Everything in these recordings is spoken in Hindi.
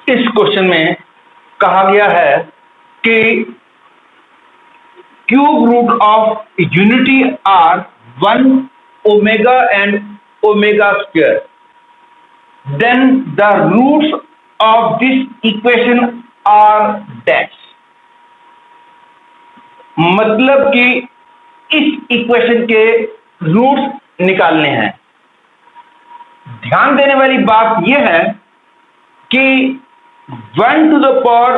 इस क्वेश्चन में कहा गया है कि cube root of unity are 1 omega and omega square, then the roots of this equation are dash. मतलब कि इस इक्वेशन के रूट्स निकालने हैं। ध्यान देने वाली बात यह है कि 1 टू द पावर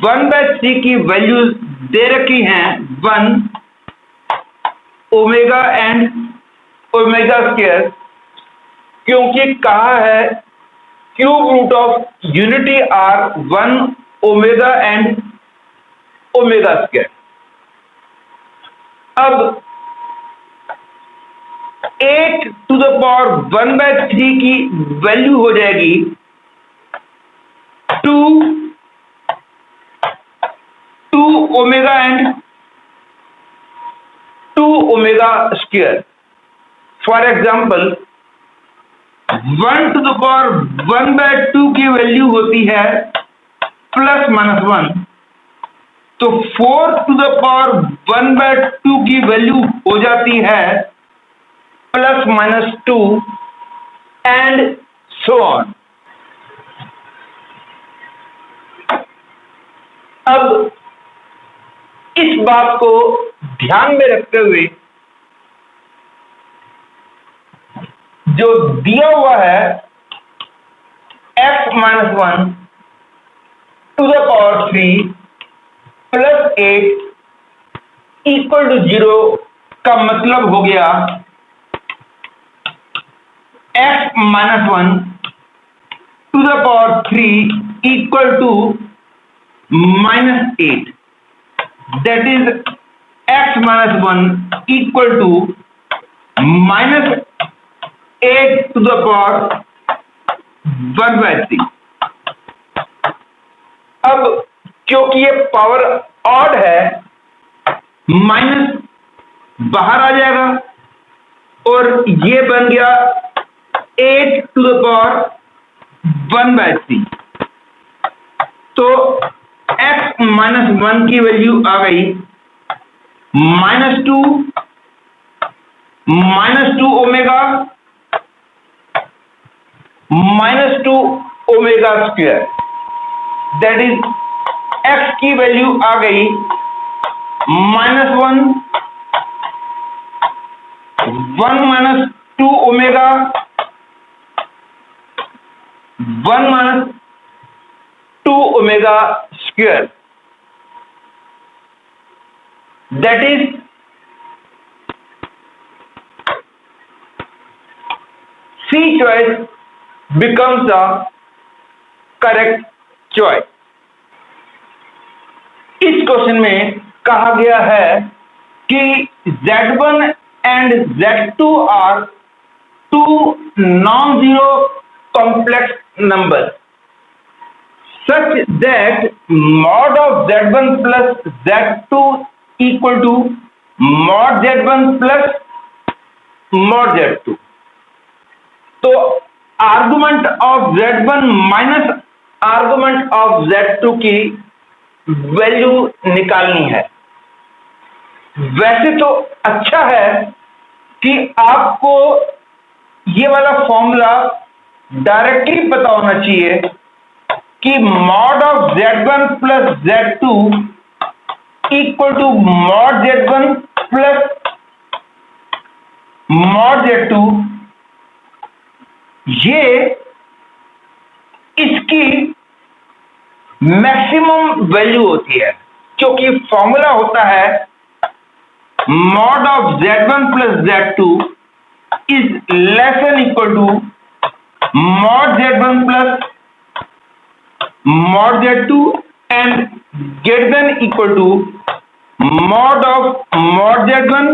1/3 की वैल्यूज दे रखी हैं 1 ओमेगा एंड ओमेगा स्क्वायर, क्योंकि कहा है cube root of unity are 1 omega and omega square. अब 8 टू द पावर 1/3 की वैल्यू हो जाएगी 2 omega and 2 omega square. For example 1 to the power 1/2 की वैल्यू होती है +-1, तो 4 टू द पावर 1/2 की वैल्यू हो जाती है +-2 एंड सो ऑन। अब इस बात को ध्यान में रखते हुए जो दिया हुआ है x-1 टू द पावर 3 +8 = 0 का मतलब हो गया x-1 to the power 3 = -8, that is x-1 = -8 to the power 1/3। अब क्योंकि ये पावर ऑड है, माइनस बाहर आ जाएगा और ये बन गया 8 to the power 1/3। तो x-1 की वैल्यू आ गई -2 omega -2 omega square, that is x की वैल्यू आ गई -1 -2 omega 1 -2 omega square, that is C choice becomes the correct choice। इस क्वेश्चन में कहा गया है कि Z1 and Z2 are two non-zero complex numbers such that mod of Z1 plus Z2 equal to mod Z1 plus mod Z2। तो argument of Z1 minus argument of Z2 की वैल्यू निकालनी है। वैसे तो अच्छा है कि आपको ये वाला फॉर्मूला डायरेक्टली पता होना चाहिए कि mod of Z1 plus Z2 equal to mod Z1 plus mod Z2, ये इसकी मैक्सिमम वैल्यू होती है, क्योंकि फॉर्मूला होता है mod of Z1 plus Z2 is less than equal to mod Z1 plus mod Z2 and greater than equal to mod of mod Z1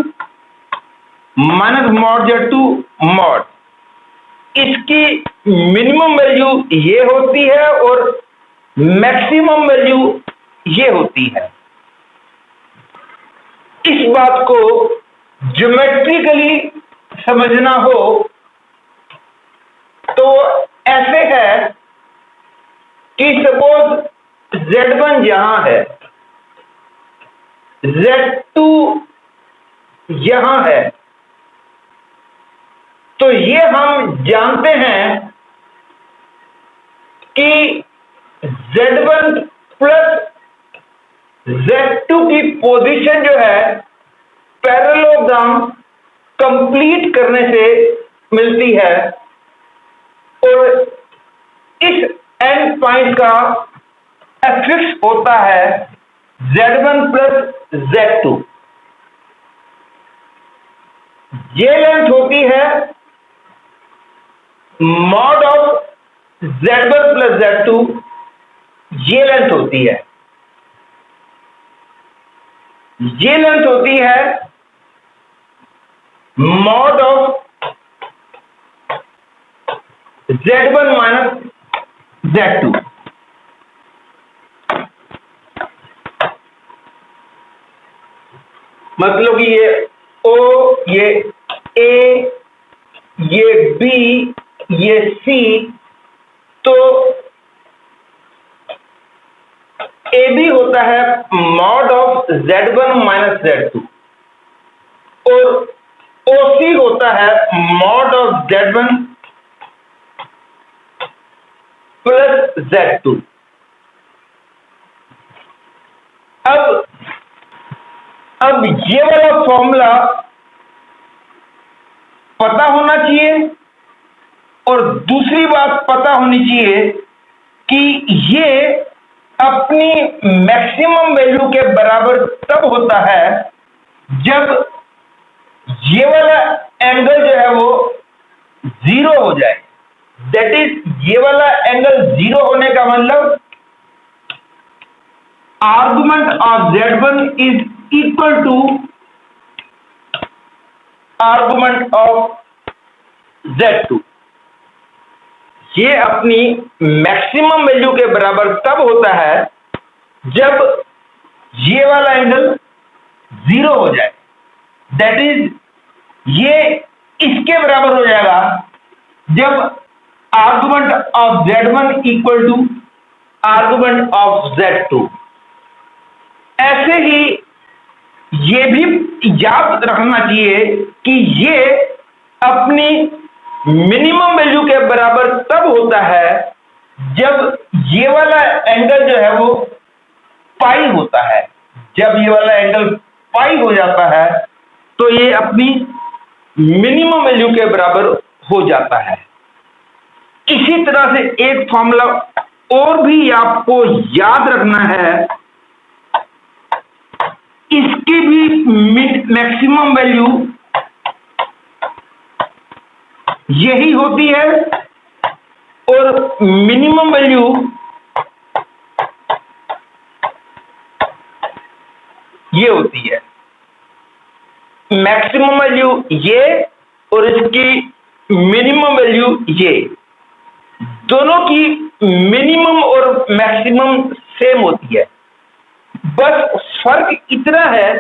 minus mod Z2 mod। इसकी मिनिमम वैल्यू ये होती है और मैक्सिमम वैल्यू ये होती है। इस बात को ज्योमेट्रिकली समझना हो तो ऐसे है कि सपोज Z1 यहां है, Z2 यहां है, तो ये हम जानते हैं कि Z1 प्लस Z2 की पोजीशन जो है पैरेललोग्राम कंप्लीट करने से मिलती है और इस एंड पॉइंट का एफिक्स होता है Z1 प्लस Z2। ये लेंथ होती है mod of Z1 plus Z2, ये लेंथ होती है, ये लेंथ होती है mod of Z1 minus Z2। मतलब कि ये O, ये A, ये B, ये C, तो AB होता है mod of Z1 minus Z2 और OC होता है mod of Z1 plus Z2। अब ये वाला फॉर्मूला पता होना चाहिए और दूसरी बात पता होनी चाहिए कि ये अपनी मैक्सिमम वैल्यू के बराबर तब होता है जब ये वाला एंगल जो है वो जीरो हो जाए। दैट इज ये वाला एंगल जीरो होने का मतलब argument of Z1 is equal to argument of Z2। ये अपनी मैक्सिमम वैल्यू के बराबर तब होता है जब ये वाला एंगल जीरो हो जाए। दैट इज ये इसके बराबर हो जाएगा जब argument of Z1 equal to argument of Z2। ऐसे ही ये भी याद रखना चाहिए कि ये अपनी मिनिमम वैल्यू के बराबर तब होता है जब ये वाला एंगल जो है वो पाई होता है। जब ये वाला एंगल पाई हो जाता है तो ये अपनी मिनिमम वैल्यू के बराबर हो जाता है। इसी तरह से एक फॉर्मूला और भी आपको याद रखना है, इसकी भी मैक्सिमम वैल्यू यही होती है और मिनिमम वैल्यू ये होती है। मैक्सिमम वैल्यू ये और इसकी मिनिमम वैल्यू ये, दोनों की मिनिमम और मैक्सिमम सेम होती है। बस फर्क इतना है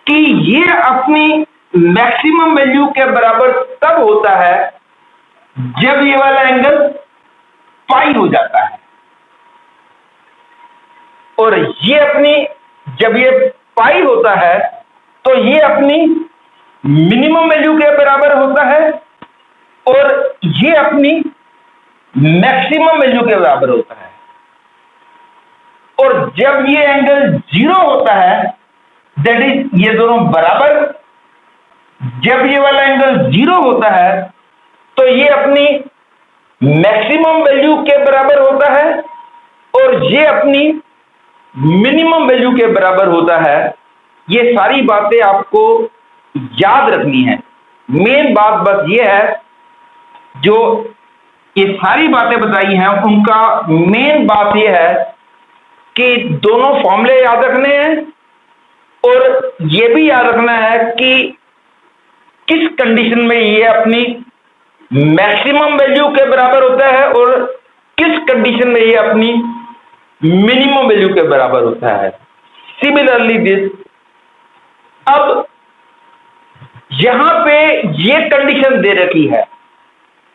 कि ये अपनी मैक्सिमम वैल्यू के बराबर तब होता है जब ये वाला एंगल पाई हो जाता है और ये अपनी जब ये पाई होता है तो ये अपनी मिनिमम वैल्यू के बराबर होता है और ये अपनी मैक्सिमम वैल्यू के बराबर होता है। और जब ये एंगल जीरो होता है दैट इज ये दोनों बराबर, जब ये वाला एंगल जीरो होता है तो ये अपनी मैक्सिमम वैल्यू के बराबर होता है और ये अपनी मिनिमम वैल्यू के बराबर होता है। ये सारी बातें आपको याद रखनी है। मेन बात बस ये है, जो ये सारी बातें बताई हैं उनका मेन बात ये है कि दोनों फॉर्मूले याद रखने हैं और ये भी याद रखना है कि किस कंडीशन में ये अपनी मैक्सिमम वैल्यू के बराबर होता है और किस कंडीशन में ये अपनी मिनिमम वैल्यू के बराबर होता है। सिमिलरली दिस, अब यहां पे ये कंडीशन दे रखी है,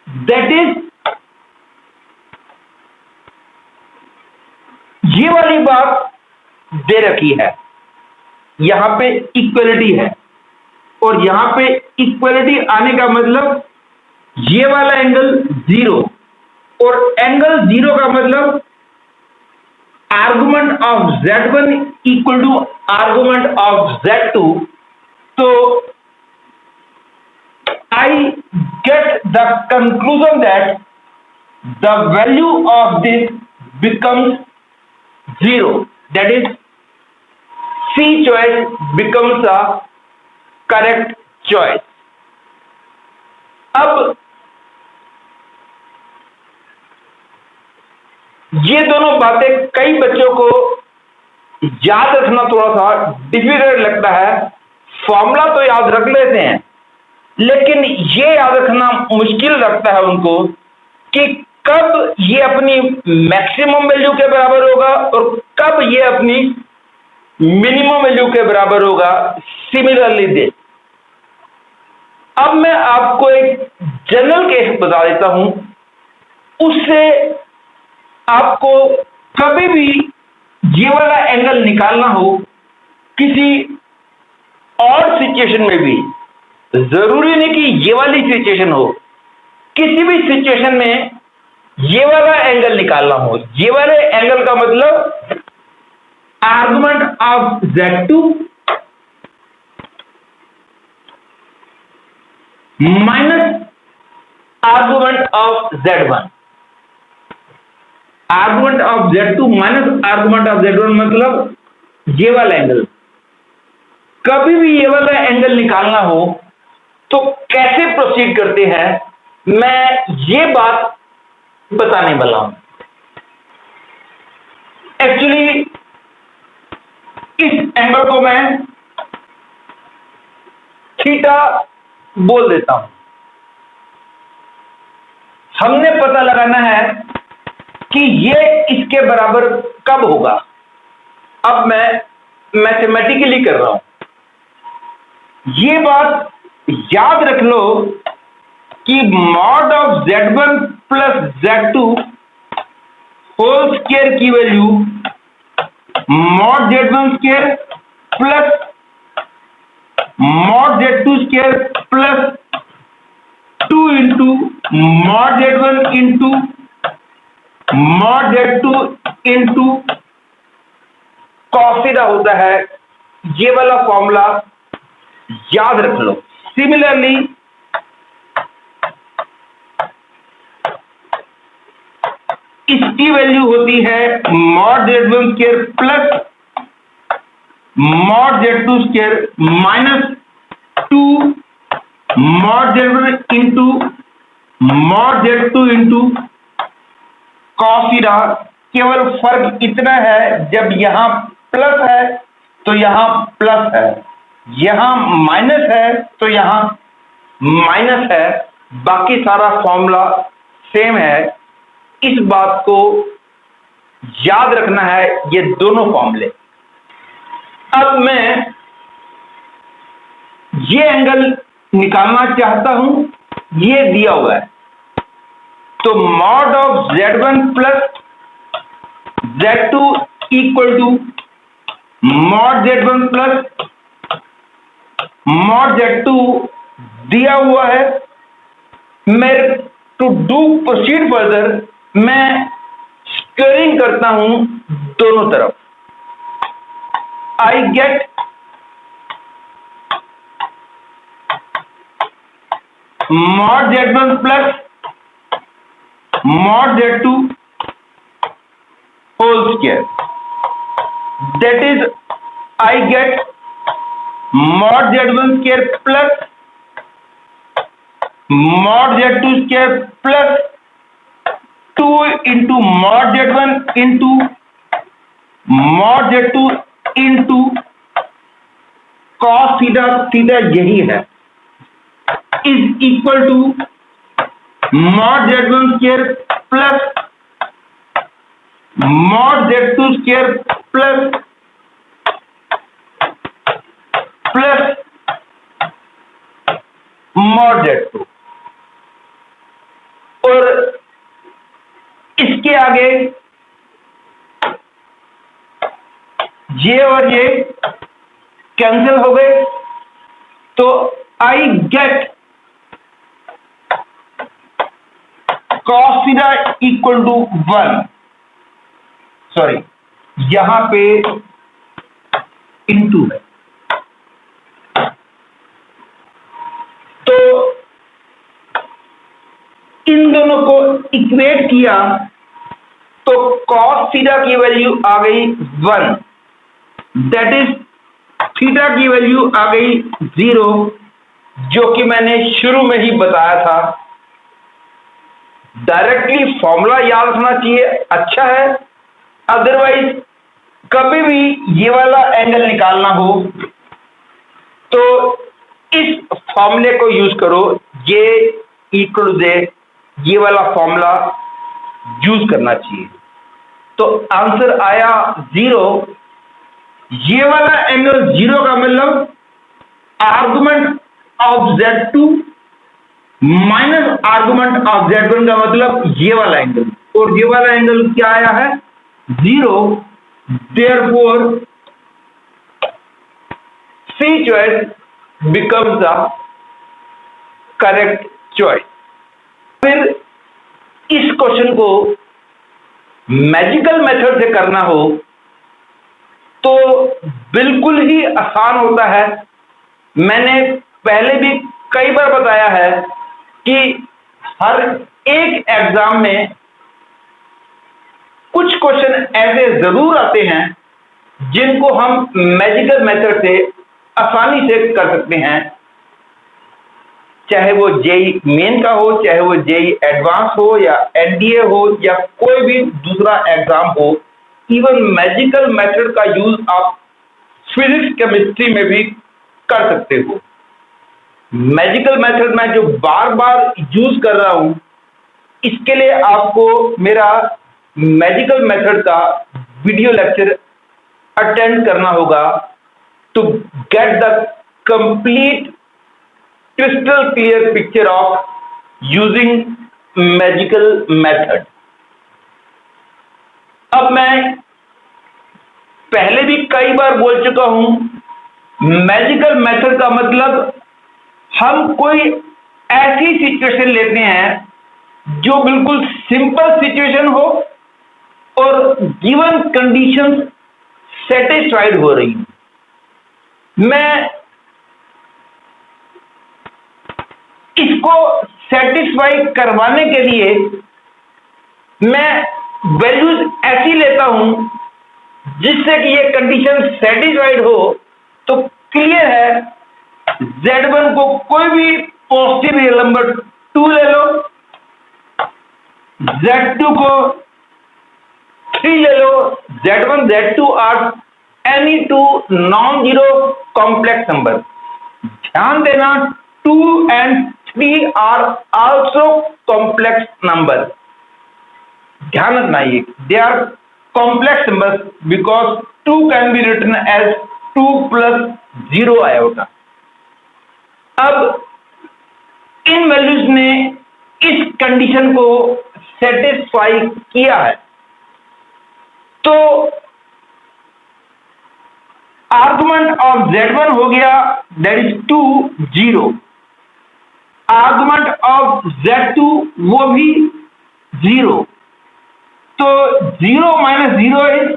दैट इज ये वाली बात दे रखी है, यहां पे इक्वलिटी है, और यहां पे इक्वलिटी आने का मतलब ये वाला एंगल 0 और एंगल 0 का मतलब argument of Z1 equal to argument of Z2. तो I get the conclusion that the value of this becomes 0. That is, C choice becomes a correct choice. अब ये दोनों बातें कई बच्चों को याद रखना थोड़ा सा डिफिकल्ट लगता है। फॉर्मूला तो याद रख लेते हैं, लेकिन ये याद रखना मुश्किल लगता है उनको कि कब ये अपनी मैक्सिमम वैल्यू के बराबर होगा और कब ये अपनी मिनिमम वैल्यू के बराबर होगा। सिमिलरली दिस, अब मैं आपको एक जनरल केस बता देता हूं, उससे आपको कभी भी ये वाला एंगल निकालना हो किसी और सिचुएशन में भी, जरूरी नहीं कि ये वाली सिचुएशन हो, किसी भी सिचुएशन में ये वाला एंगल निकालना हो। ये वाले एंगल का मतलब argument of Z2 minus argument of Z1। Argument of Z2 minus argument of Z1 मतलब ये वाला एंगल। कभी भी ये वाला एंगल निकालना हो तो कैसे प्रोसीड करते हैं, मैं ये बात बताने वाला हूं। एक्चुअली इस एंगल को मैं थीटा बोल देता हूं। हमने पता लगाना है कि ये इसके बराबर कब होगा। अब मैं मैथमेटिकली कर रहा हूं। ये बात याद रख लो कि mod of Z1 plus Z2 whole square की value mod Z1 square plus mod Z2 square plus 2 into mod Z1 into mod Z2 into cos theta होता है। ये वाला फॉर्मूला याद रख लो। सिमिलरली इसकी वैल्यू होती है mod Z1 square plus mod Z2 square minus 2 mod Z1 into mod Z2 into cos theta. केवल फर्क इतना है, जब यहां प्लस है तो यहां प्लस है, यहां माइनस है तो यहां माइनस है, बाकी सारा फॉर्मूला सेम है। इस बात को याद रखना है, ये दोनों फॉर्मूले। अब मैं ये एंगल निकालना चाहता हूं, ये दिया हुआ है, तो mod of Z1 plus Z2 equal to mod Z1 plus mod Z2 दिया हुआ है। मैं टू डू प्रोसीड फर्दर मैं स्क्वेयरिंग करता हूं दोनों तरफ। I get mod Z1 plus mod Z2 whole square, that is I get mod Z1 square plus mod Z2 square plus 2 into mod Z1 into mod Z2 into cos theta, theta यही है, is equal to mod Z1 square plus mod Z2 square plus mod Z2। और इसके आगे ये और ये कैंसिल हो गए, तो I get cos theta equal to 1, sorry यहां पे इनटू है, तो इन दोनों को इक्वेट किया तो cos थीटा की वैल्यू आ गई 1, दैट इज थीटा की वैल्यू आ गई 0, जो कि मैंने शुरू में ही बताया था। डायरेक्टली फॉर्मूला याद रखना चाहिए, अच्छा है, अदरवाइज कभी भी ये वाला एंगल निकालना हो तो इस फॉर्मूले को यूज करो, ये इक्वल टू ये वाला फॉर्मूला यूज करना चाहिए। तो आंसर आया 0। ये वाला एंगल 0 का मतलब argument of Z2 minus argument of Z1 का मतलब ये वाला एंगल, और ये वाला एंगल क्या आया है 0, therefore C choice becomes the correct choice। फिर इस क्वेश्चन को मैजिकल मेथड से करना हो तो बिल्कुल ही आसान होता है। मैंने पहले भी कई बार बताया है कि हर एक एग्जाम में कुछ क्वेश्चन ऐसे जरूर आते हैं जिनको हम मैजिकल मेथड से आसानी से कर सकते हैं, चाहे वो जेई मेन का हो, चाहे वो जेई एडवांस हो या एनडीए हो या कोई भी दूसरा एग्जाम हो। इवन मैजिकल मेथड का यूज आप फिजिक्स केमिस्ट्री में भी कर सकते हो। मैजिकल मेथड में जो बार बार यूज कर रहा हूं, इसके लिए आपको मेरा मैजिकल मेथड का वीडियो लेक्चर अटेंड करना होगा to get the complete crystal clear picture of using magical method। अब मैं पहले भी कई बार बोल चुका हूं, मैजिकल मेथड का मतलब हम कोई ऐसी सिचुएशन लेते हैं जो बिल्कुल सिंपल सिचुएशन हो और गिवन कंडीशंस सेटिस्फाइड हो रही हो। मैं इसको सेटिस्फाई करवाने के लिए मैं वैल्यूज ऐसी लेता हूं जिससे कि ये कंडीशन सेटिस्फाइड हो। तो क्लियर है, Z1 को कोई भी पॉजिटिव रियल नंबर 2 ले लो, Z2 को 3 ले लो, Z1 Z2 are any two non zero complex number. ध्यान देना, 2 and 3 are also complex number। ध्यान रखना, ये they are complex numbers because 2 can be written as 2 plus 0 iota। अब इन वैल्यूज ने इस कंडीशन को सेटिस्फाई किया है, तो आर्गुमेंट ऑफ Z1 हो गया that is 2 0, argument of Z2 वो भी 0, तो 0 minus 0 is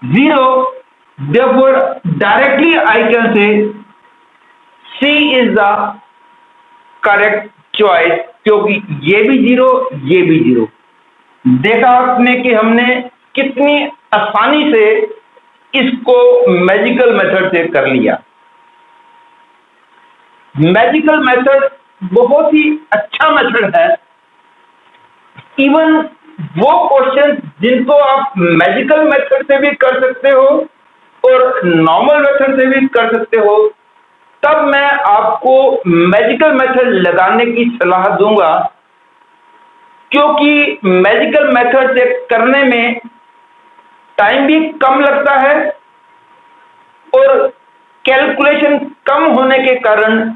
0, therefore directly I can say C is the correct choice, क्योंकि ये भी 0 ये भी 0। देखा आपने कि हमने कितनी आसानी से इसको मैजिकल मेथड से कर लिया। मैजिकल मेथड बहुत ही अच्छा मेथड है। इवन वो क्वेश्चन जिनको आप मैजिकल मेथड से भी कर सकते हो और नॉर्मल मेथड से भी कर सकते हो, तब मैं आपको मैजिकल मेथड लगाने की सलाह दूंगा, क्योंकि मैजिकल मेथड से करने में टाइम भी कम लगता है और कैलकुलेशन कम होने के कारण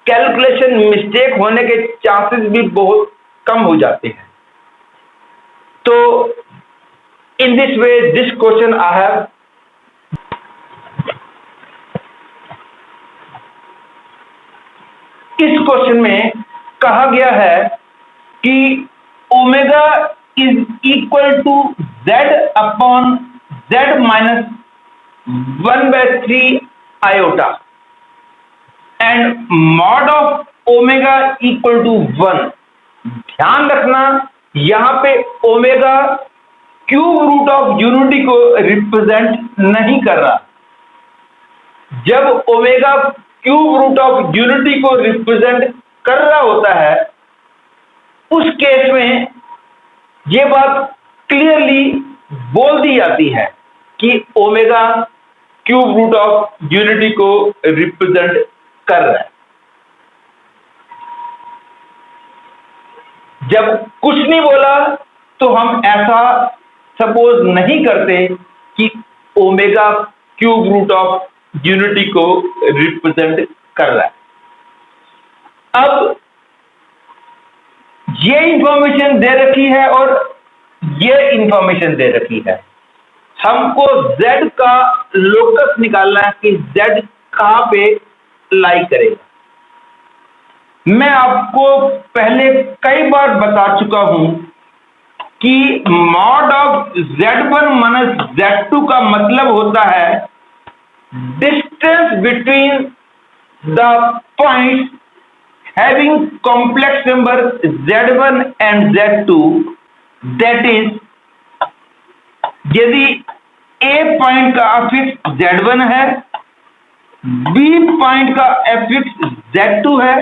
कैलकुलेशन मिस्टेक होने के चांसेस भी बहुत कम हो जाते हैं। तो in this way this question I have question में कहा गया है कि omega is equal to z upon z minus 1/3 iota and mod of omega equal to 1। ध्यान रखना यहां पे omega cube root of unity को रिप्रेजेंट नहीं कर रहा। जब omega cube root of unity को रिप्रेजेंट कर रहा होता है उस केस में यह बात क्लियरली बोल दी जाती है कि omega cube root of unity को रिप्रेजेंट कर रहा है। जब कुछ नहीं बोला तो हम ऐसा सपोज नहीं करते कि omega cube root of unity को रिप्रेजेंट कर रहा है। अब ये इंफॉर्मेशन दे रखी है और ये इंफॉर्मेशन दे रखी है। हमको z का लोकस निकालना है कि z कहां पे लाई करेगा। मैं आपको पहले कई बार बता चुका हूं कि mod of z1 minus z2 का मतलब होता है distance between the points having complex number z1 and z2, that is यदि a पॉइंट का अफिक्स z1 है, b पॉइंट का अफिक्स z2 है,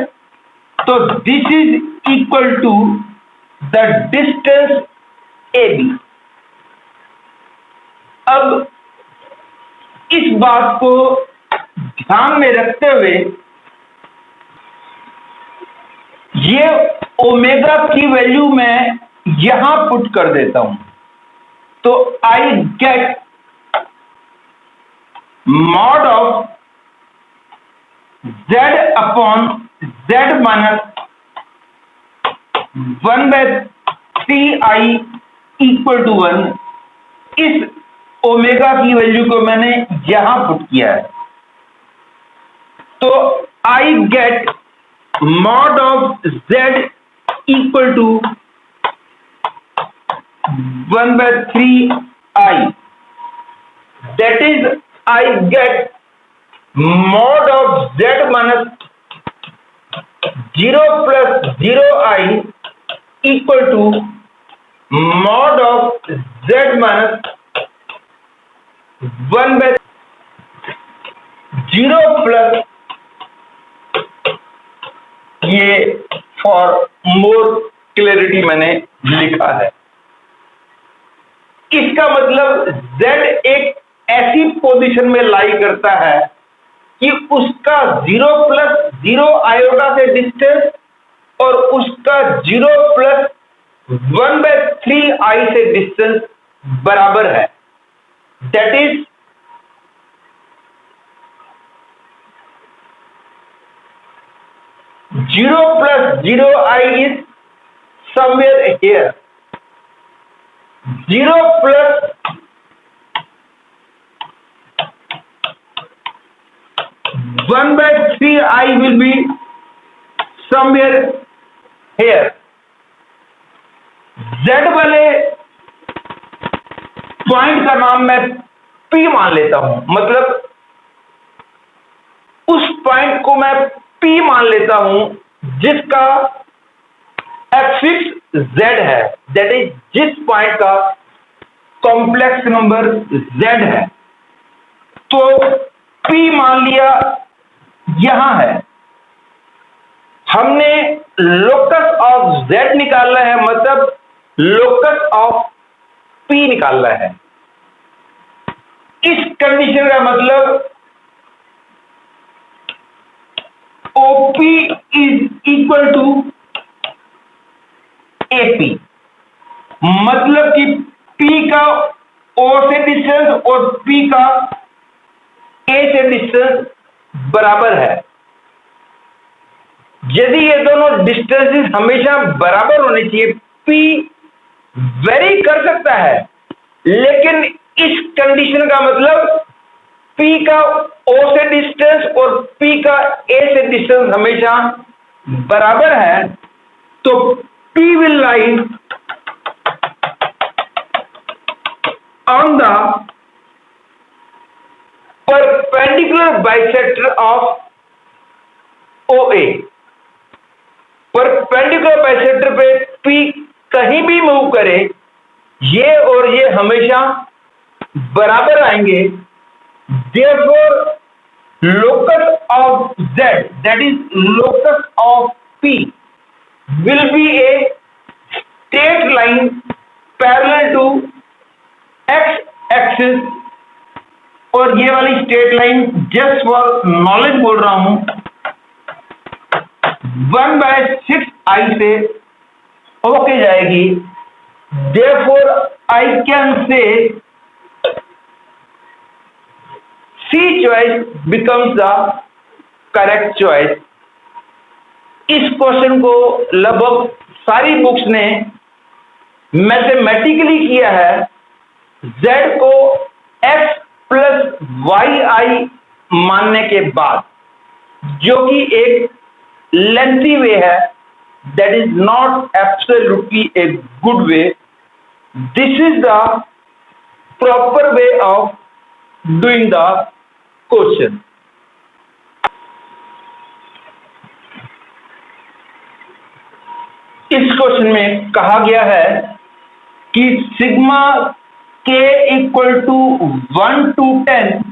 तो this is equal to the distance AB। अब इस बात को ध्यान में रखते हुए ये ओमेगा की वैल्यू मैं यहां पुट कर देता हूं, तो I get mod of z upon z minus 1/3i equal to 1। इस ओमेगा की वैल्यू को मैंने यहां पुट किया है, तो I get mod of z equal to 1/3i, that is I get mod of z minus 0 plus 0i equal to mod of z minus 1/0 plus ये फॉर मोर क्लैरिटी मैंने लिखा है। इसका मतलब z एक ऐसी पोजीशन में लाई करता है कि उसका 0 प्लस 0 आयोटा से डिस्टेंस और उसका 0 प्लस 1/3i से डिस्टेंस बराबर है। That is zero plus 0i is somewhere here. 0 plus 1/3i will be somewhere here. Z वाले पॉइंट का नाम मैं P मान लेता हूं, मतलब उस पॉइंट को मैं P मान लेता हूं जिसका एक्सिस Z है, दैट इज जिस पॉइंट का कॉम्प्लेक्स नंबर Z है। तो P मान लिया यहां है। हमने लोकस ऑफ Z निकालना है, मतलब लोकस ऑफ P निकालना है। इस कंडीशन का मतलब OP is equal to AP, मतलब कि P का O से डिस्टेंस और P का A से डिस्टेंस बराबर है। यदि ये दोनों डिस्टेंसेस हमेशा बराबर होने चाहिए, P वेरी कर सकता है, लेकिन इस कंडीशन का मतलब P का O से डिस्टेंस और P का A से डिस्टेंस हमेशा बराबर है, तो P will lie on the perpendicular bisector of OA। Perpendicular bisector पे P कहीं भी मूव करे, ये और ये हमेशा बराबर आएंगे। Therefore, locus of Z, that is locus of P, will be a straight line parallel to x axis। और ये वाली straight line just for knowledge बोल रहा हूं, 1/6 से होके जाएगी। Therefore, I can say C choice becomes the correct choice। इस क्वेश्चन को लगभग सारी बुक्स ने मैथमेटिकली किया है। Z को x प्लस yi मानने के बाद, जो कि एक लेंथी वे है, that is not absolutely a good way. This is the proper way of doing the question. इस क्वेश्चन में कहा गया है कि sigma k equal to 1 to 10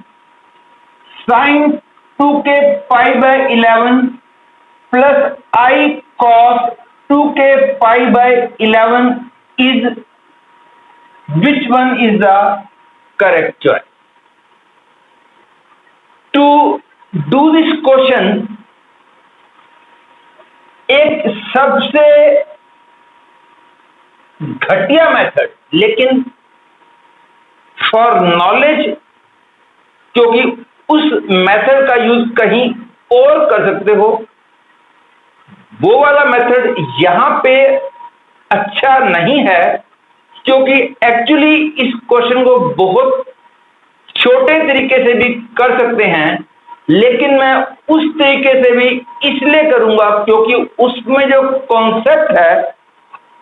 sine 2k pi by 11 plus I cos 2k pi by 11 is which one is the correct choice? To do this question, एक सबसे घटिया मेथड, लेकिन फॉर नॉलेज, क्योंकि उस मेथड का यूज कहीं और कर सकते हो, वो वाला मेथड यहां पे अच्छा नहीं है, क्योंकि एक्चुअली इस क्वेश्चन को बहुत छोटे तरीके से भी कर सकते हैं, लेकिन मैं उस तरीके से भी इसलिए करूंगा क्योंकि उसमें जो कॉन्सेप्ट है,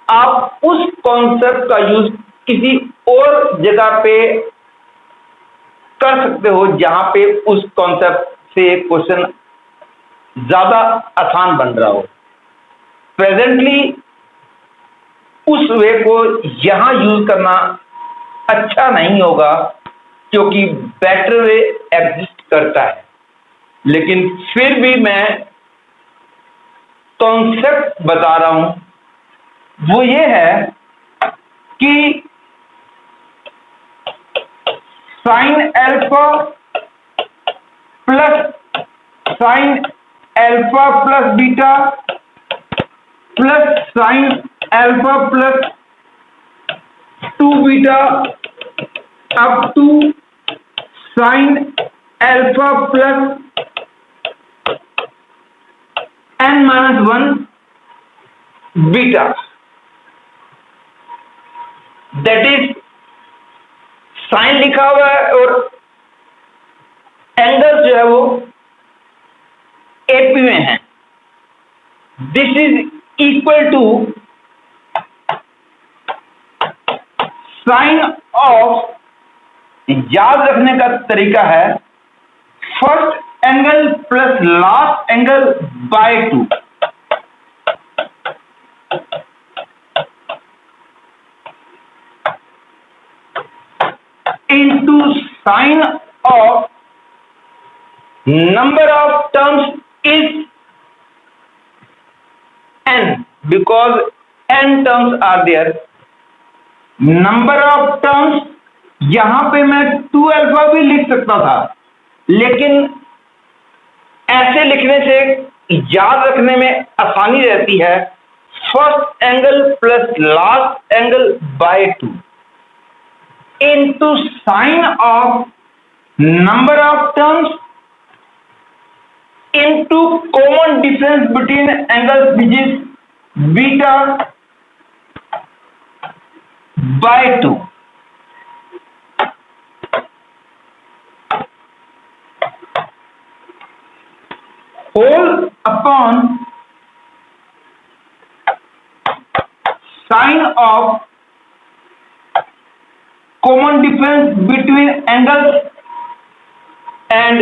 आप उस कॉन्सेप्ट का यूज किसी और जगह पे कर सकते हो जहां पे उस कॉन्सेप्ट से क्वेश्चन ज्यादा आसान बन रहा हो। प्रेजेंटली उस वे को यहां यूज करना अच्छा नहीं होगा, क्योंकि बेटर वे एग्जिस्ट करता है। लेकिन फिर भी मैं कॉन्सेप्ट बता रहा हूं, वो ये है कि sine alpha plus sine alpha plus beta plus sine alpha plus 2 beta up to sine alpha plus n-1 beta, that is sine लिखा हुआ है और एंगल जो है वो एपी में है। This is equal to sine of, याद रखने का तरीका है, first angle plus last angle by 2। into sine of number of terms is n, because n terms are there। number of terms यहां पे मैं 2 अल्फा भी लिख सकता था, लेकिन ऐसे लिखने से याद रखने में आसानी रहती है। First angle plus last angle by 2 into sine of number of terms into common difference between angles, which is beta by 2। whole upon of common difference between angles and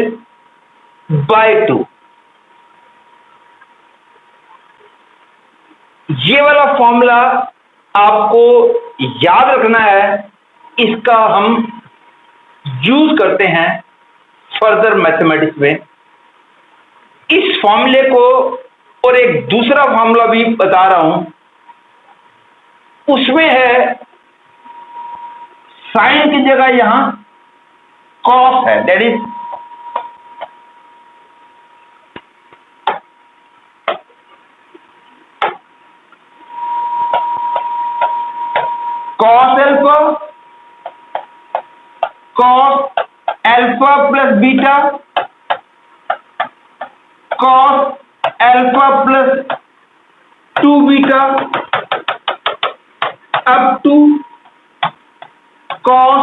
by 2। ये वाला फॉर्मूला आपको याद रखना है, इसका हम यूज करते हैं फर्दर मैथमेटिक्स में। इस फॉर्मूले को और एक दूसरा फॉर्मूला भी बता रहा हूं, उसमें है साइन की जगह यहां कॉस है, that is cos alpha plus beta cos alpha plus 2 beta up to cos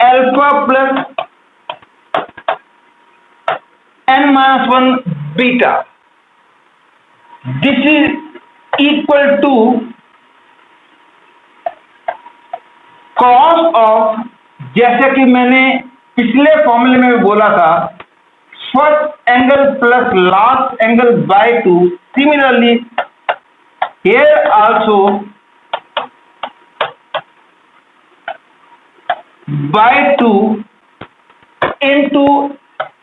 alpha plus n minus 1 beta। this is equal to cos of, जैसे कि मैंने पिछले फॉर्मूले में बोला था, first angle plus last angle by 2। Similarly here also by 2 into,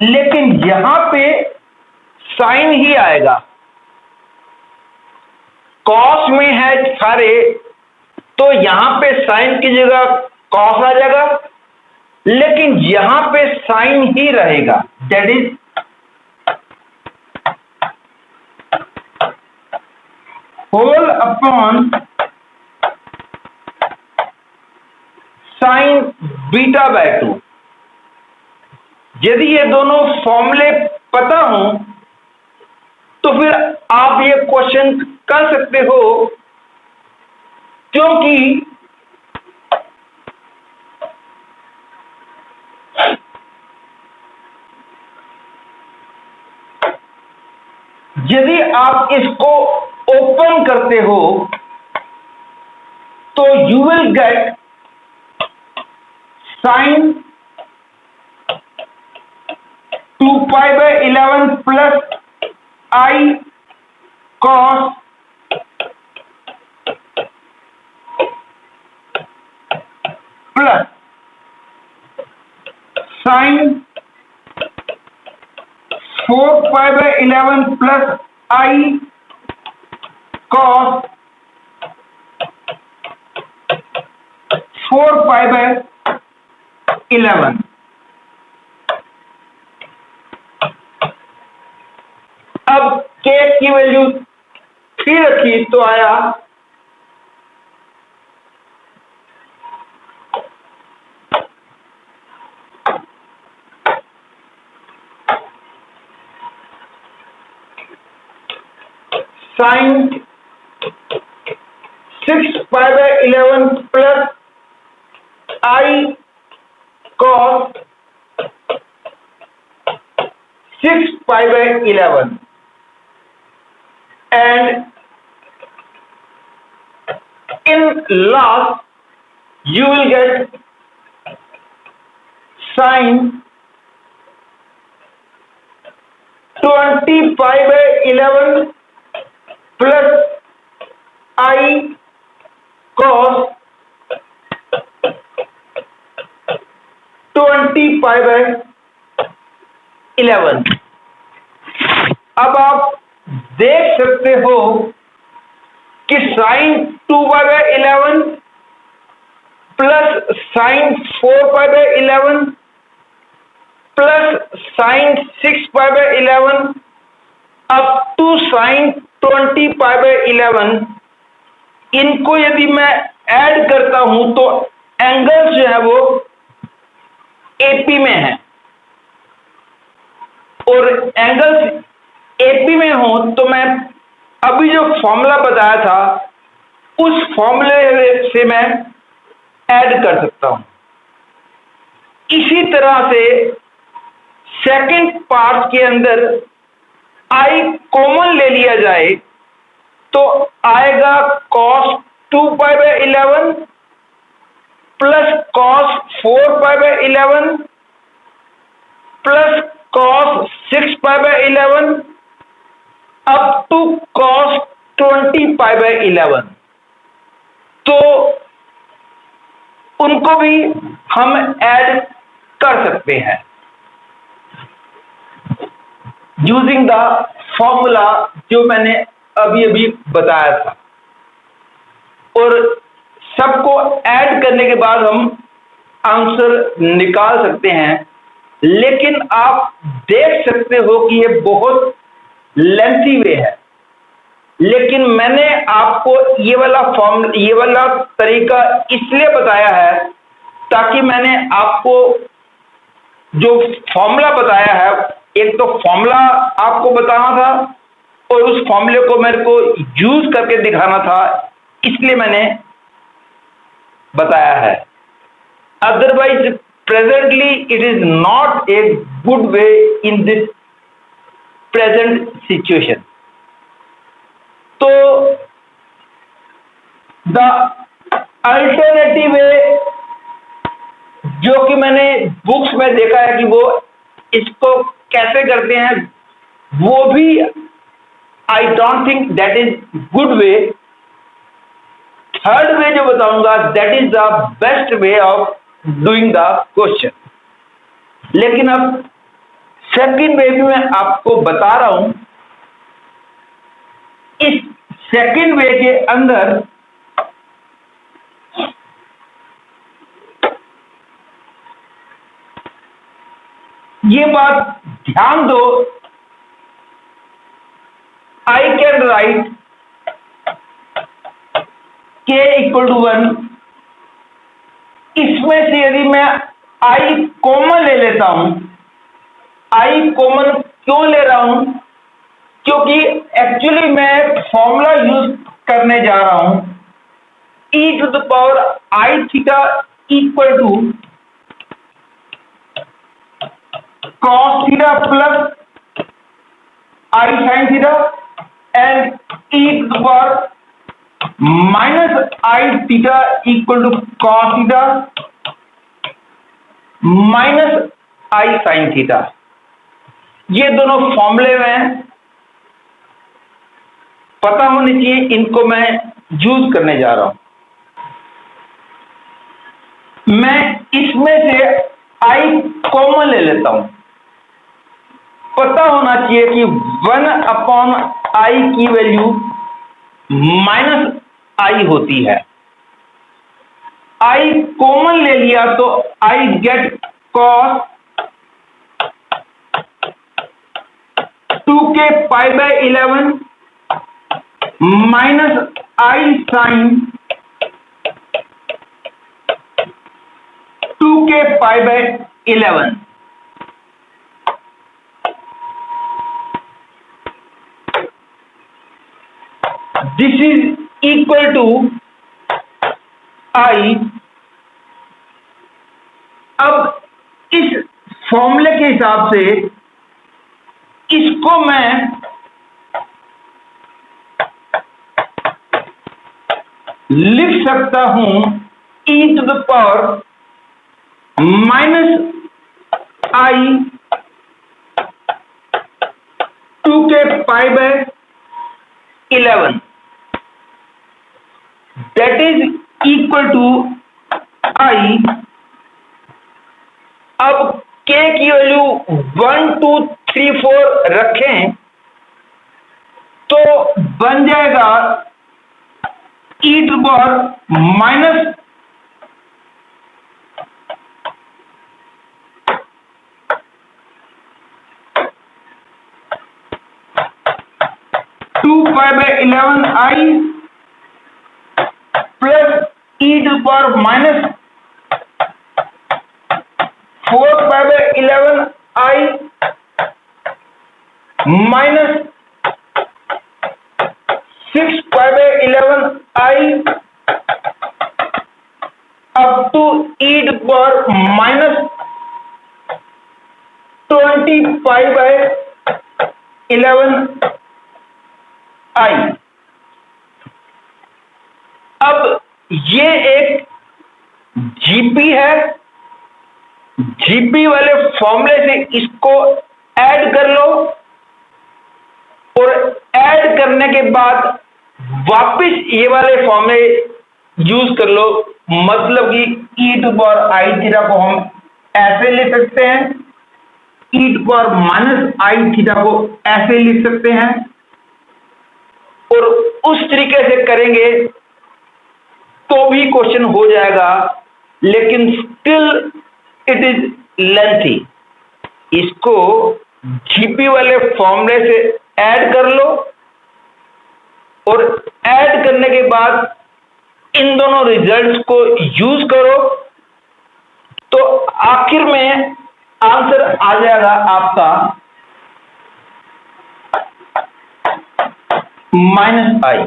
लेकिन यहां पे साइन ही आएगा। कॉस में है सारे, तो यहां पे साइन की जगह कॉस आ जाएगा, लेकिन यहां पे साइन ही रहेगा, that is whole upon sine beta by 2। यदि ये दोनों फॉर्मूले पता हो तो फिर आप ये क्वेश्चन कर सकते हो, क्योंकि यदि आप इसको ओपन करते हो तो you will get sine 2π/11 plus i cos plus sine 4π/11 plus i cos 4π/11। अब k की वैल्यू 3 रखी तो आया sine 6π/11 plus i cos 6π/11 and in last you will get sin 20π/11 plus I cos 20π/11। अब आप देख सकते हो कि sine 2π/11 plus sine 4π/11 plus sine 6π/11 up to sine 20π/11, इनको यदि मैं ऐड करता हूं तो एंगल जो है वो एपी में है, और एंगल्स एपी में हो तो मैं अभी जो फॉर्मूला बताया था उस फॉर्मूले से मैं ऐड कर सकता हूं। इसी तरह से सेकंड पार्ट के अंदर आई कॉमन ले लिया जाए तो आएगा cos 2π/11 plus cos 4π/11 plus cos 6π/11 up to cos 20π/11। तो उनको भी हम ऐड कर सकते हैं यूजिंग द फॉर्मूला जो मैंने अभी अभी बताया था, और सबको ऐड करने के बाद हम आंसर निकाल सकते हैं। लेकिन आप देख सकते हो कि ये बहुत लेंथी वे है, लेकिन मैंने आपको ये वाला तरीका इसलिए बताया है ताकि मैंने आपको जो फॉर्मूला बताया है, एक तो फॉर्मूला आपको बताना था और उस फॉर्मूले को मेरे को यूज करके दिखाना था, इसलिए मैंने बताया है। Otherwise presently it is not a good way in this present situation. तो द अल्टरनेटिव वे जो कि मैंने बुक्स में देखा है कि वो इसको कैसे करते हैं, वो भी I don't think that is good way. Third way जो बताऊंगा that is the best way of doing the question. लेकिन अब सेकंड वे भी मैं आपको बता रहा हूं। इस सेकंड वे के अंदर ये बात ध्यान दो, आई कैन राइट k = 1। इसमें से यदि मैं i कॉमन ले लेता हूं, i कॉमन क्यों ले रहा हूं? क्योंकि एक्चुअली मैं फॉर्मूला यूज करने जा रहा हूं e⁻i θ = cos θ plus I sin θ and e⁻ - I θ = cos θ minus I sin θ। ये दोनों फॉर्मूले में पता होने चाहिए, इनको मैं यूज करने जा रहा हूं। मैं इसमें से I कॉमन ले लेता हूं। पता होना चाहिए कि 1/i की वैल्यू -i होती है। I कॉमन ले लिया तो I get cos 2k π/11 minus I sin 2k π/11। This is equal to I। अब इस फॉर्मूले के हिसाब से इसको मैं लिख सकता हूं e⁻ -i 2k π/11 that is equal to I। अब k की वैल्यू 1 2 3 4 रखें तो बन जाएगा e⁻ -2π/11i plus e⁻ -4π/11i minus 6π/11i up to e⁻ -20π/11i। अब ये एक जीपी है, जीपी वाले फॉर्मूले से इसको ऐड कर लो और ऐड करने के बाद वापस ये वाले फॉर्मूले यूज कर लो। मतलब कि e to power i theta को हम ऐसे लिख सकते हैं, e to power minus i theta को ऐसे लिख सकते हैं, और उस तरीके से करेंगे तो भी क्वेश्चन हो जाएगा, लेकिन स्टिल इट इज लेंथी। इसको जीपी वाले फॉर्मूले से ऐड कर लो और ऐड करने के बाद इन दोनों रिजल्ट्स को यूज करो, तो आखिर में आंसर आ जाएगा आपका minus I.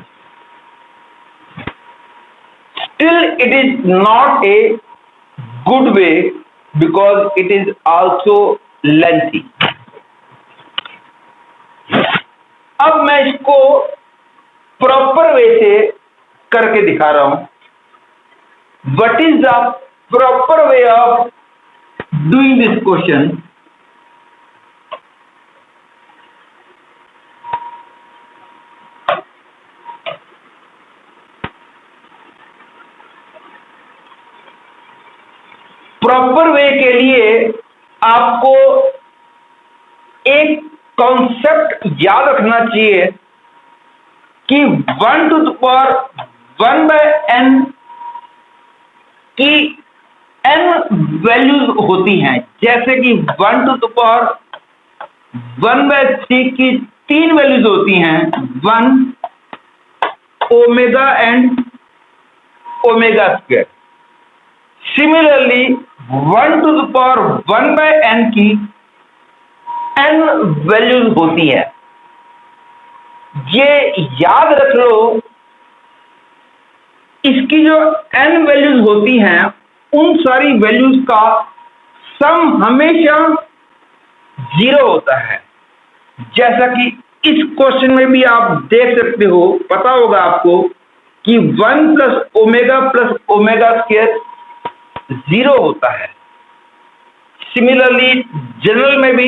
Still it is not a good way because it is also lengthy. अब मैं इसको प्रॉपर वे से करके दिखा रहा हूं। What is the proper way of doing this question? Proper way के लिए आपको एक कॉन्सेप्ट याद रखना चाहिए कि 1 टू द पावर 1/n की n वैल्यूज होती हैं। जैसे कि 1 टू द पावर 1/3 की 3 वैल्यूज होती हैं, 1 omega and omega square. Similarly 1 to the power 1/n की n वैल्यूज होती है। ये याद रख लो, इसकी जो n वैल्यूज होती हैं उन सारी वैल्यूज का सम हमेशा 0 होता है। जैसा कि इस क्वेश्चन में भी आप देख सकते हो, पता होगा आपको कि 1 प्लस ओमेगा स्क्वायर 0 होता है। सिमिलरली जनरल में भी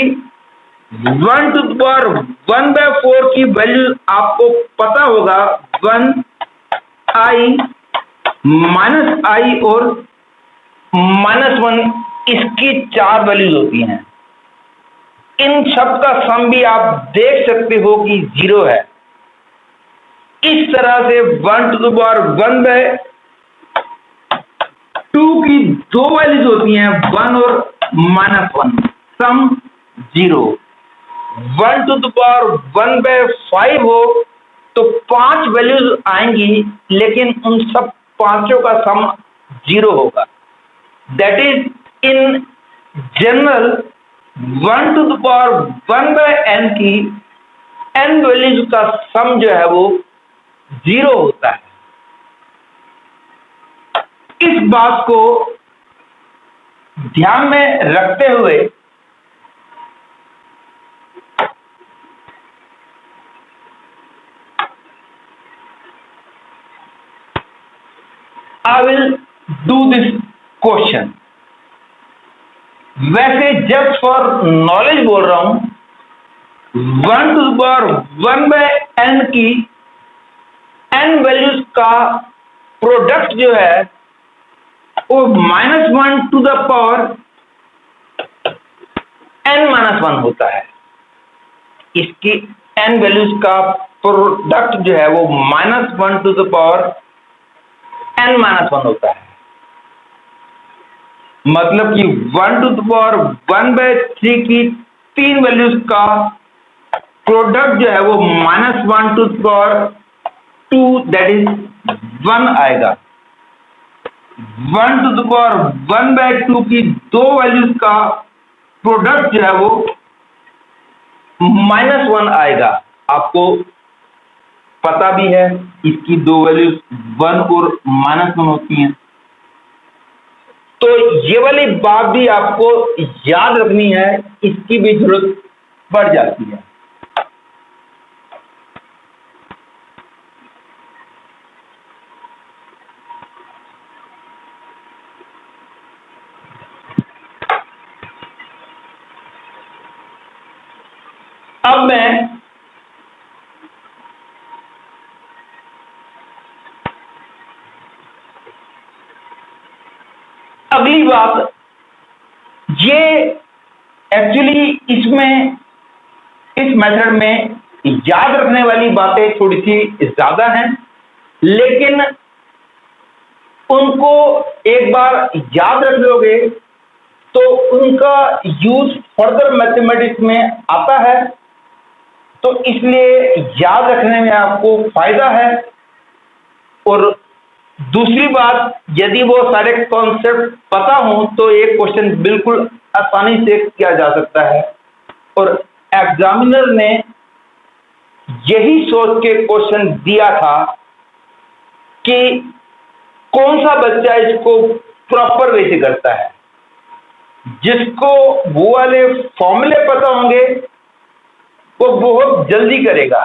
1 टू द पावर 1/4 की वैल्यू आपको पता होगा, 1 आई माइनस आई और -1, इसकी 4 वैल्यूज होती हैं। इन सब का सम भी आप देख सकते हो कि 0 है। इस तरह से 1 टू द पावर 1/2 की 2 वैल्यूज होती हैं, 1 और -1, सम 0। 1 टू द पावर 1/5 हो तो 5 वैल्यूज आएंगी, लेकिन उन सब पांचों का सम 0 होगा। That is in general 1 to the power 1/n की n वैल्यूज का सम जो है वो 0 होता है। इस बात को ध्यान में रखते हुए I will do this question। वैसे जस्ट फॉर नॉलेज बोल रहा हूं, 1 टू द पावर 1/n की n वैल्यूज का प्रोडक्ट जो है वो -1 टू द पावर n-1 होता है। इसकी n वैल्यूज का प्रोडक्ट जो है वो -1 टू द पावर n-1 होता है। मतलब कि 1 टू द पावर 1/3 की 3 वैल्यूज का प्रोडक्ट जो है वो -1 to the power 2, that is 1 आएगा। 1 टू द पावर 1/2 की 2 वैल्यूज का प्रोडक्ट जो है वो -1 आएगा। आपको पता भी है इसकी 2 वैल्यूज 1 और -1 होती हैं। तो ये वाली बात भी आपको याद रखनी है, इसकी भी जरूरत पड़ जाती है। मैं अगली बात, ये एक्चुअली इसमें इस मेथड में याद रखने वाली बातें थोड़ी सी ज्यादा हैं, लेकिन उनको एक बार याद रख लोगे तो उनका यूज फर्दर मैथमेटिक्स में आता है, तो इसलिए याद रखने में आपको फायदा है। और दूसरी बात, यदि वो सारे कॉन्सेप्ट पता हो तो एक क्वेश्चन बिल्कुल आसानी से किया जा सकता है। और एग्जामिनर ने यही सोच के क्वेश्चन दिया था कि कौन सा बच्चा इसको प्रॉपर वे से करता है। जिसको वो वाले फॉर्मूले पता होंगे वो बहुत जल्दी करेगा,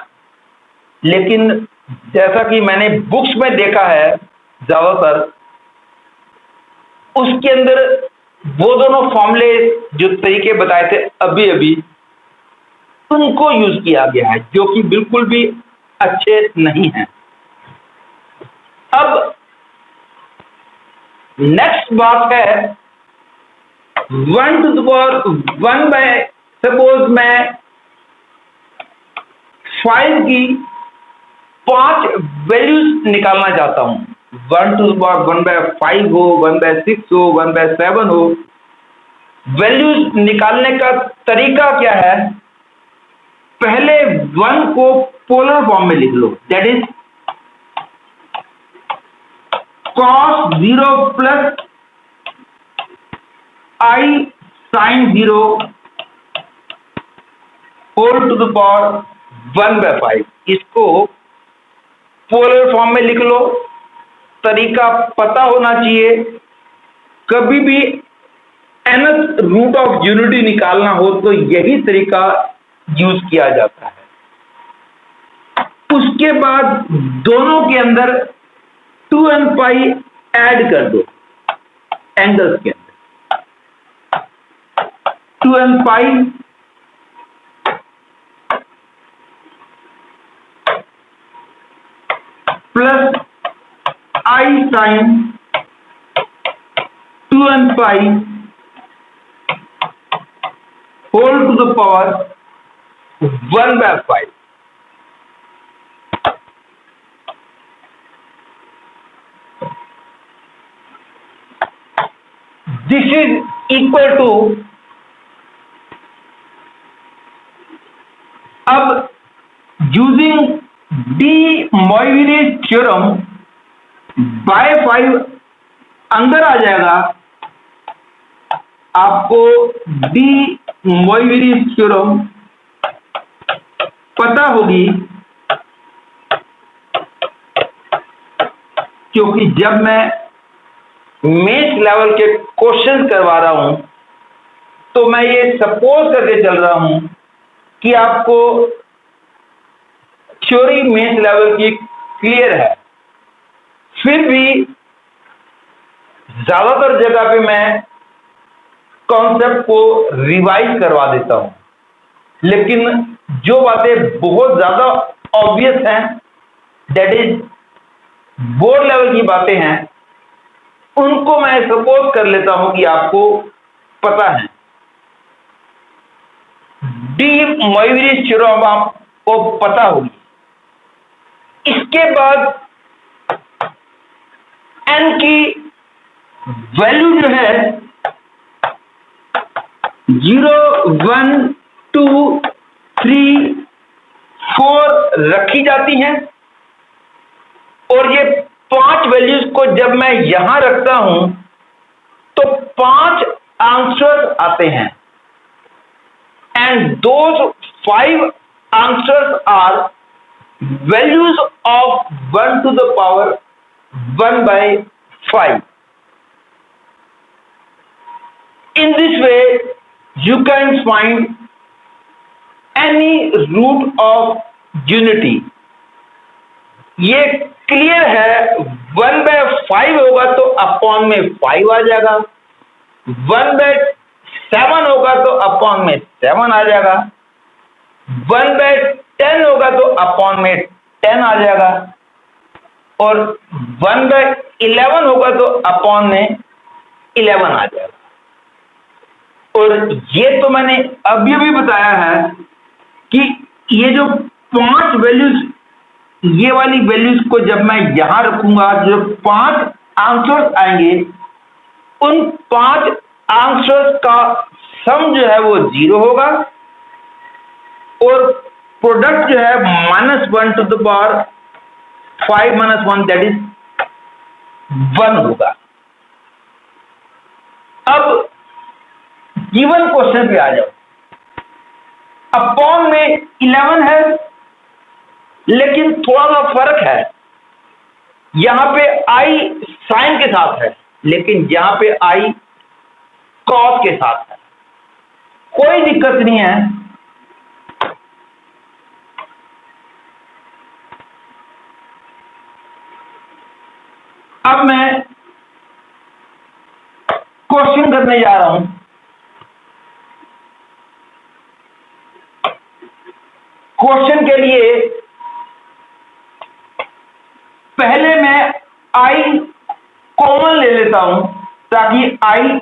लेकिन जैसा कि मैंने बुक्स में देखा है ज्यादातर, उसके अंदर वो दोनों फॉर्मूले जो तरीके बताए थे अभी अभी, उनको यूज किया गया है, जो कि बिल्कुल भी अच्छे नहीं हैं। अब नेक्स्ट बात है 1 to the power 1 by, suppose मैं 5 की 5 वैल्यूज निकालना चाहता हूं। 1 to the power 1 by 5 हो, 1 by 6 हो, 1 by 7 हो। वैल्यूज निकालने का तरीका क्या है? पहले 1 को पोलर फॉर्म में लिख लो, that is cos 0 plus I sin 0 whole to the power 1 by 5। इसको पोलर फॉर्म में लिख लो। तरीका पता होना चाहिए। कभी भी nth रूट ऑफ यूनिटी निकालना हो तो यही तरीका यूज किया जाता है। उसके बाद दोनों के अंदर 2n पाई ऐड कर दो एंगल्स के अंदर। 2n pi plus I sin 2n pi whole to the power 1 by 5। This is equal to, अब using de Moivre's theorem by 5 अंदर आ जाएगा। आपको डी मोइविरेज थ्योरम पता होगी, क्योंकि जब मैं मेंस लेवल के क्वेश्चन करवा रहा हूं तो मैं ये सपोज करके चल रहा हूं कि आपको थ्योरी मेंस लेवल की क्लियर है। फिर भी ज्यादातर जगह पे मैं कॉन्सेप्ट को रिवाइज करवा देता हूं, लेकिन जो बातें बहुत ज्यादा ऑब्वियस हैं, दैट इज बोर्ड लेवल की बातें हैं, उनको मैं सपोज कर लेता हूं कि आपको पता है। डी मोइविरेज थ्योरम आपको पता होगी। इसके बाद n की वैल्यू जो है 0 1 2 3 4 रखी जाती हैं, और ये 5 वैल्यूज को जब मैं यहां रखता हूं तो 5 आंसर्स आते हैं, and those 5 answers are values of 1 to the power 1 by 5। In this way you can find any root of unity। ये क्लियर है, 1 by 5 होगा तो अपॉन में 5 आ जाएगा, 1 by 7 होगा तो अपॉन में 7 आ जाएगा। 1/10 होगा तो अपॉन में 10 आ जाएगा, और 1/11 होगा तो अपॉन में 11 आ जाएगा। और ये तो मैंने अभी भी बताया है कि ये जो 5 वैल्यूज, ये वाली वैल्यूज को जब मैं यहां रखूंगा, जो 5 आंसर्स आएंगे, उन 5 आंसर्स का सम जो है वो 0 होगा, और प्रोडक्ट जो है -1 to the power 5 - 1 that is 1 होगा। अब गिवन क्वेश्चन पे आ जाओ। अपॉन में 11 है, लेकिन थोड़ा सा फर्क है, यहां पे आई साइन के साथ है, लेकिन यहां पे आई कॉस के साथ है। कोई दिक्कत नहीं है, अब मैं क्वेश्चन करने जा रहा हूं। क्वेश्चन के लिए पहले मैं आई कॉमन ले लेता हूं, ताकि आई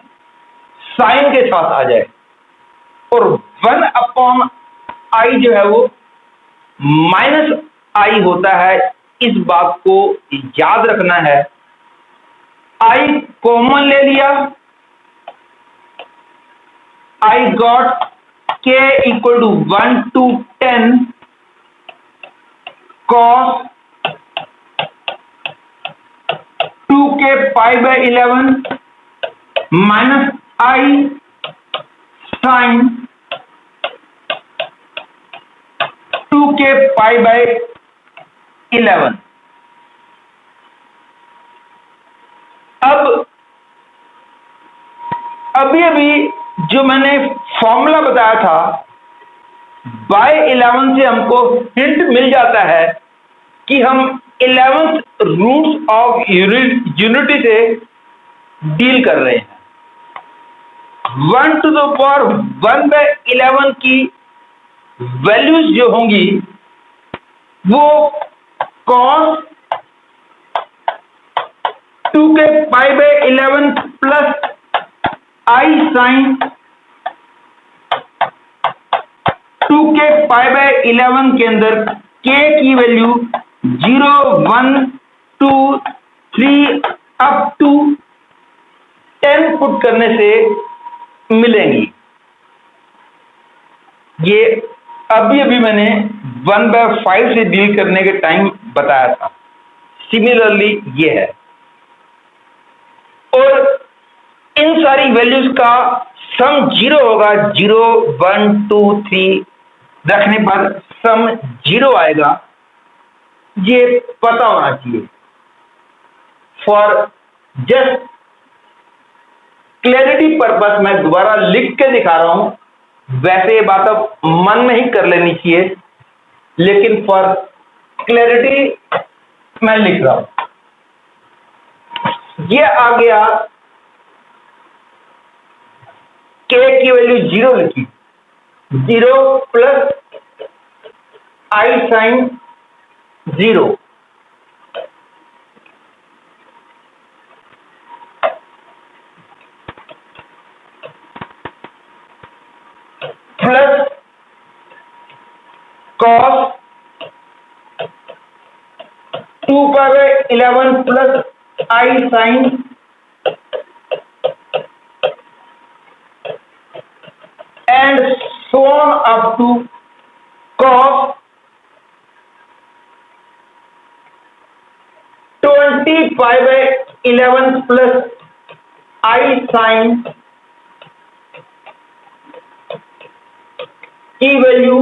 साइन के साथ आ जाए, और 1/i जो है वो -i होता है। इस बात को याद रखना है। आई कॉमन ले लिया, I got k = 1 to 10 cos 2k π/11 -i sin 2k π/11। अब अभी जो मैंने फॉर्मूला बताया था, बाय 11 से हमको हिंट मिल जाता है कि हम 11th रूट्स ऑफ यूनिटी से डील कर रहे हैं। 1 to the power 1/11 की वैल्यूज जो होंगी वो cos 2k π/11 plus i sin 2k π/11 के अंदर k की वैल्यू 0 1 2 3 अप टू 10 पुट करने से मिलेंगी। ये अभी मैंने 1/5 से डील करने के टाइम बताया था। सिमिलरली ये है, और इन सारी वैल्यूज का सम 0 होगा। 0 1 2 3 रखने पर सम 0 आएगा, ये पता होना चाहिए। फॉर जस्ट क्लैरिटी पर्पस मैं दोबारा लिख के दिखा रहा हूं, वैसे ये बात अब मन में ही कर लेनी चाहिए, लेकिन फॉर क्लैरिटी मैं लिख रहा हूं। ये आ गया, k की वैल्यू 0 लिखी, 0 plus i sin 0 plus cos 2/11 plus i sin and so on up to cos 20 π/11 plus i sin की वैल्यू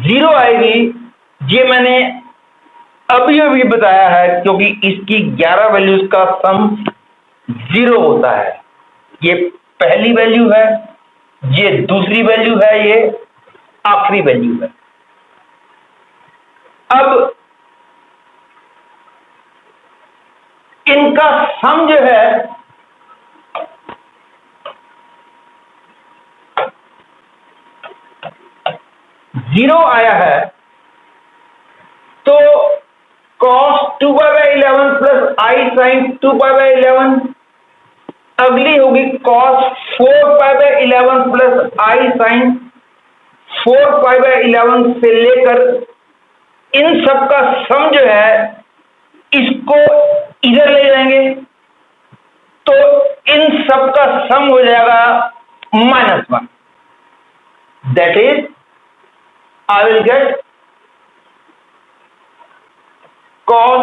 0 आएगी। ये मैंने अभी बताया है, क्योंकि इसकी 11 वैल्यूज का सम 0 होता है। ये पहली वैल्यू है, ये दूसरी वैल्यू है, ये आखिरी वैल्यू है। अब इनका सम जो है 0 आया है तो cos 2π/11 प्लस I sin 2π/11, अगली होगी cos 4π/11 प्लस I sin 4π/11 से लेकर इन सब का सम जो है इसको इधर ले जाएंगे तो इन सब का सम हो जाएगा -1। That is I will get cos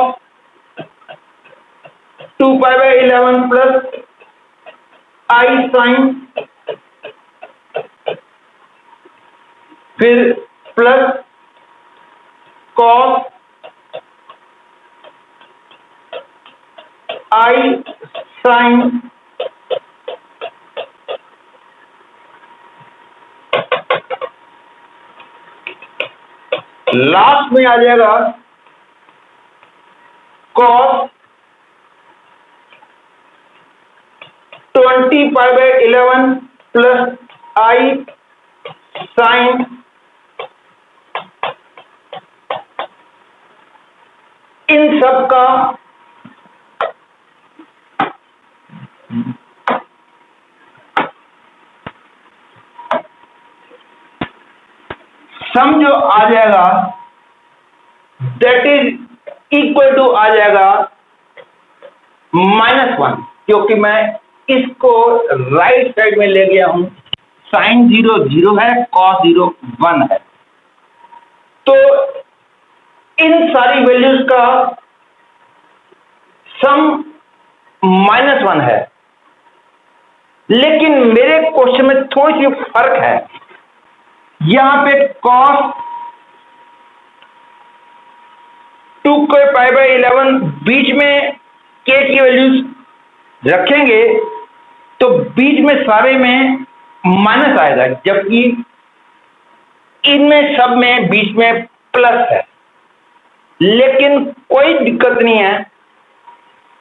2π/11 plus I sin, फिर plus cos I sin last में आ जाएगा cos 20π/11 प्लस I sin इन सब का सम जो आ जाएगा दैट इज इक्वल टू आ जाएगा -1, क्योंकि मैं इसको राइट साइड में ले गया हूं। sin 0 0 है, cos 0 1 है, तो इन सारी वैल्यूज का सम -1 है। लेकिन मेरे क्वेश्चन में थोड़ी सी फर्क है, यहां पे cos 2π/11 बीच में k की वैल्यूज रखेंगे तो बीच में सारे में माइनस आएगा, जबकि इनमें सब में बीच में प्लस है। लेकिन कोई दिक्कत नहीं है,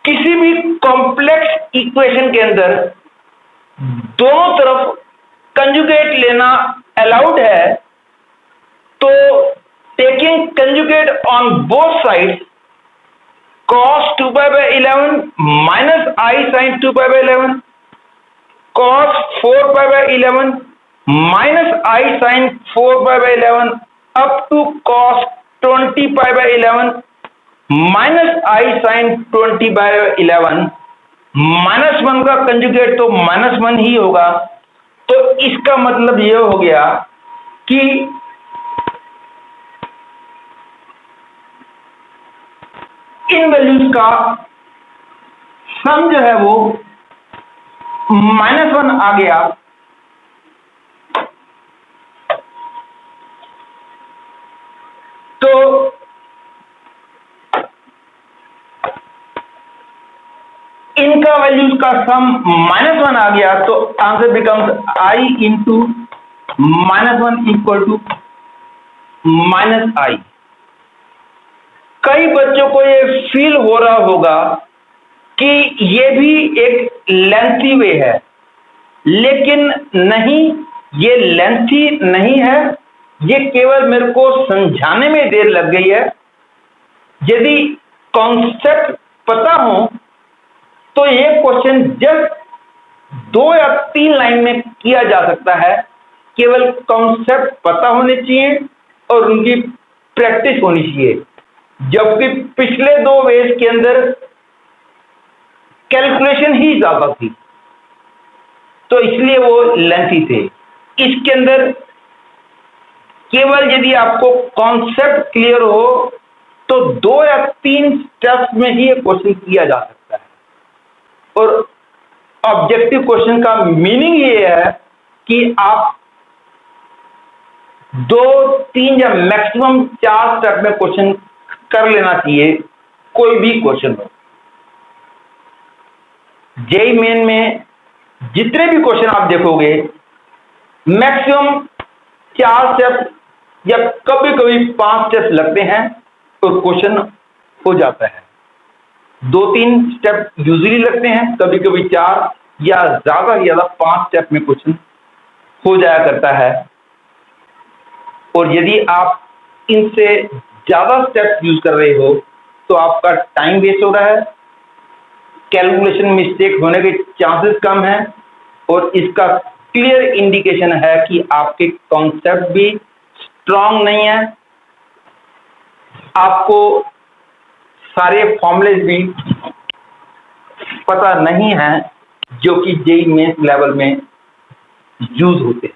किसी भी कॉम्प्लेक्स इक्वेशन के अंदर दोनों तरफ कंजुगेट लेना अलाउड है। तो taking conjugate on both sides, cos 2π/11 minus I sin 2π/11, cos 4π/11 minus I sin 4π/11 up to cos 20π/11 minus I sin 20π/11। -1 का कंजुगेट तो -1 ही होगा। तो इसका मतलब यह हो गया कि इन वैल्यूज का सम जो है वो -1 आ गया। तो इनका वैल्यूज का सम -1 आ गया, तो answer becomes I into -1 equal to -I। कई बच्चों को ये फील हो रहा होगा कि ये भी एक लेंथी वे है, लेकिन नहीं, ये लेंथी नहीं है, ये केवल मेरे को समझाने में देर लग गई है। यदि कॉन्सेप्ट पता हो तो ये क्वेश्चन जस्ट 2 या 3 लाइन में किया जा सकता है। केवल कॉन्सेप्ट पता होने चाहिए और उनकी प्रैक्टिस होनी चाहिए। जबकि पिछले 2 वेज के अंदर कैलकुलेशन ही ज्यादा थी, तो इसलिए वो लेंथी थे। इसके अंदर केवल यदि आपको कॉन्सेप्ट क्लियर हो तो 2 या 3 स्टेप्स में ही ये क्वेश्चन किया जा सकता है। और ऑब्जेक्टिव क्वेश्चन का मीनिंग ये है कि आप 2, 3 या मैक्सिमम 4 स्टेप में क्वेश्चन कर लेना चाहिए, कोई भी क्वेश्चन हो। जेईई मेन में जितने भी क्वेश्चन आप देखोगे मैक्सिमम 4 स्टेप या कभी कभी 5 स्टेप लगते हैं तो क्वेश्चन हो जाता है। 2-3 स्टेप यूजुअली लगते हैं, कभी कभी 4 या ज्यादा से ज्यादा 5 स्टेप में क्वेश्चन हो जाया करता है। और यदि आप इनसे ज़्यादा स्टेप्स यूज कर रहे हो तो आपका टाइम वेस्ट हो रहा है, कैलकुलेशन मिस्टेक होने के चांसेस कम हैं और इसका क्लियर इंडिकेशन है कि आपके कॉन्सेप्ट भी स्ट्रांग नहीं है, आपको सारे फॉर्मूलेज भी पता नहीं है जो कि जेईई मेंस लेवल में यूज होते हैं।